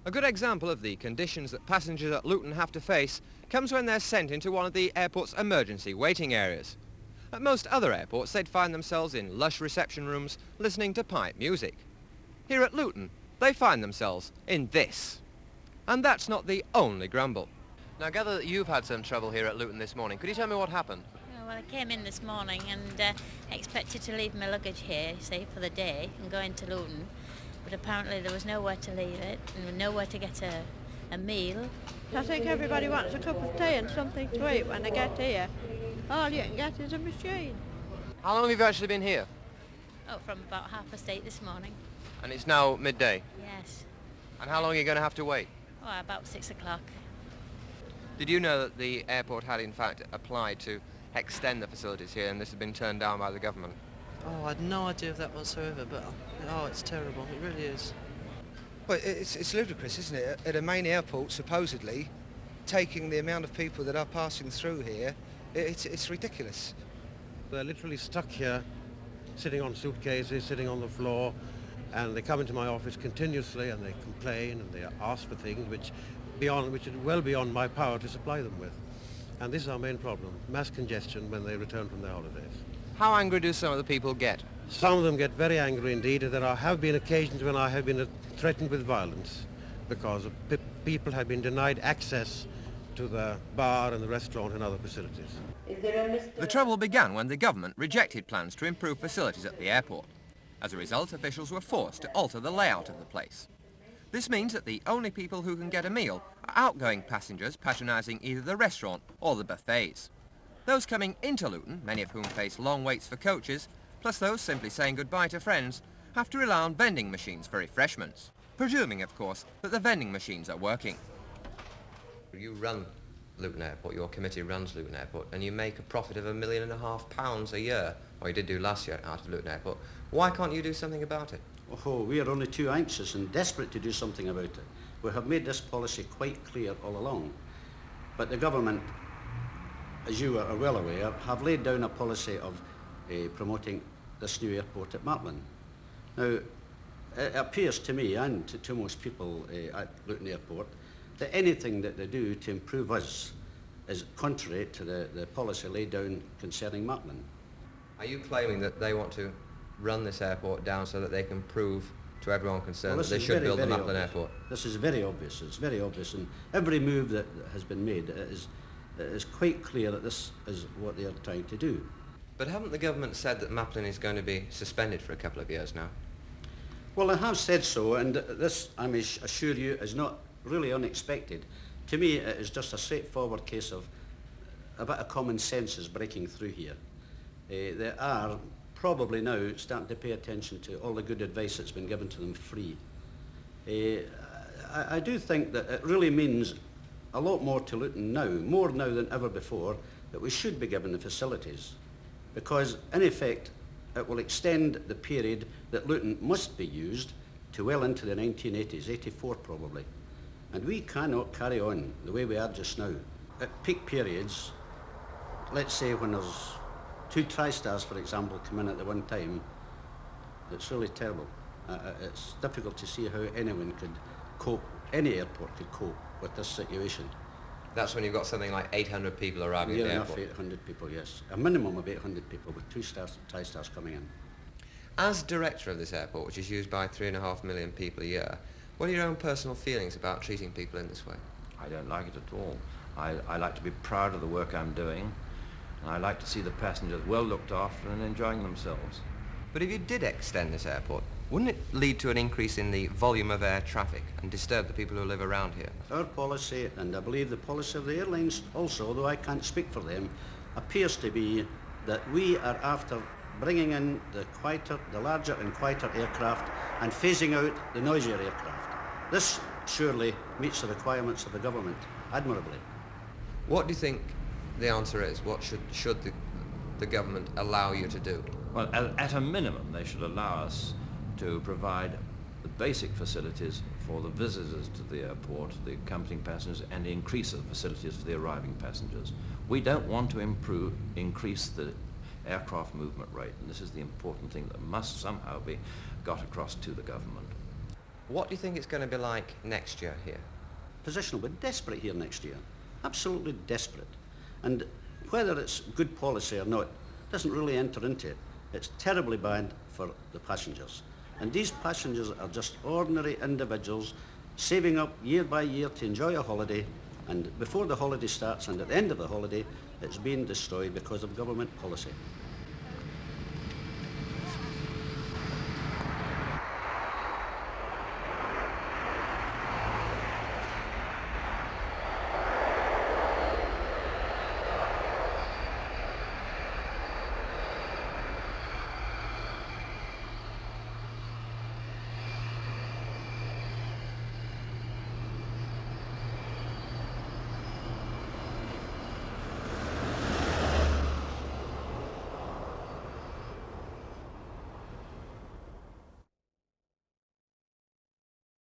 A good example of the conditions that passengers at Luton have to face comes when they're sent into one of the airport's emergency waiting areas. At most other airports, they'd find themselves in lush reception rooms listening to pipe music. Here at Luton, they find themselves in this. And that's not the only grumble. Now, I gather that you've had some trouble here at Luton this morning. Could you tell me what happened? Well, I came in this morning and expected to leave my luggage here, say, for the day and go into Luton. But apparently there was nowhere to leave it and nowhere to get a meal. I think everybody wants a cup of tea and something to eat when they get here. All you can get is a machine. How long have you actually been here? Oh, from about 8:30 this morning. And it's now midday? Yes. And how long are you going to have to wait? Oh, about 6 o'clock. Did you know that the airport had in fact applied to extend the facilities here and this had been turned down by the government? Oh, I had no idea of that whatsoever, but oh, it's terrible. It really is. Well, it's ludicrous, isn't it? At a main airport, supposedly, taking the amount of people that are passing through here, it's ridiculous. They're literally stuck here, sitting on suitcases, sitting on the floor, and they come into my office continuously and they complain and they ask for things which is well beyond my power to supply them with. And this is our main problem, mass congestion when they return from their holidays. How angry do some of the people get? Some of them get very angry indeed. There have been occasions when I have been threatened with violence because people have been denied access to the bar and the restaurant and other facilities. The trouble began when the government rejected plans to improve facilities at the airport. As a result, officials were forced to alter the layout of the place. This means that the only people who can get a meal are outgoing passengers patronising either the restaurant or the buffets. Those coming into Luton, many of whom face long waits for coaches, plus those simply saying goodbye to friends, have to rely on vending machines for refreshments, presuming, of course, that the vending machines are working. You run Luton Airport, your committee runs Luton Airport, and you make a profit of £1.5 million a year, or you did do last year out of Luton Airport. Why can't you do something about it? Oh, we are only too anxious and desperate to do something about it. We have made this policy quite clear all along. But the government, as you are well aware, have laid down a policy of promoting this new airport at Maplin. Now, it appears to me and to most people at Luton Airport that anything that they do to improve us is contrary to the policy laid down concerning Maplin. Are you claiming that they want to run this airport down so that they can prove to everyone concerned that they should build the Maplin Airport? This is very obvious. It's very obvious, and every move that has been made is quite clear that this is what they are trying to do. But haven't the government said that Maplin is going to be suspended for a couple of years now? Well, they have said so, and this, I may assure you, is not really unexpected. To me, it is just a straightforward case of a bit of common sense is breaking through here. They are probably now starting to pay attention to all the good advice that's been given to them free. I do think that it really means a lot more to Luton now, more now than ever before, that we should be given the facilities, because in effect it will extend the period that Luton must be used to well into the 1980s, 84 probably. And we cannot carry on the way we are just now. At peak periods, let's say when there's 2 TriStars, for example, come in at the one time, it's really terrible. It's difficult to see how anyone could cope, any airport could cope with this situation. That's when you've got something like 800 people arriving at the airport? Enough 800 people, yes. A minimum of 800 people with 2 TriStars coming in. As director of this airport, which is used by 3.5 million people a year, what are your own personal feelings about treating people in this way? I don't like it at all. I like to be proud of the work I'm doing, and I like to see the passengers well looked after and enjoying themselves. But if you did extend this airport, wouldn't it lead to an increase in the volume of air traffic and disturb the people who live around here? Our policy, and I believe the policy of the airlines also, although I can't speak for them, appears to be that we are after bringing in the larger and quieter aircraft and phasing out the noisier aircraft. This surely meets the requirements of the government admirably. What do you think the answer is? What should the government allow you to do? Well, at a minimum, they should allow us to provide the basic facilities for the visitors to the airport, the accompanying passengers, and increase the facilities for the arriving passengers. We don't want to increase the aircraft movement rate, and this is the important thing that must somehow be got across to the government. What do you think it's going to be like next year here? Position will be desperate here next year, absolutely desperate. And whether it's good policy or not doesn't really enter into it. It's terribly bad for the passengers. And these passengers are just ordinary individuals saving up year by year to enjoy a holiday, and before the holiday starts and at the end of the holiday, it's being destroyed because of government policy.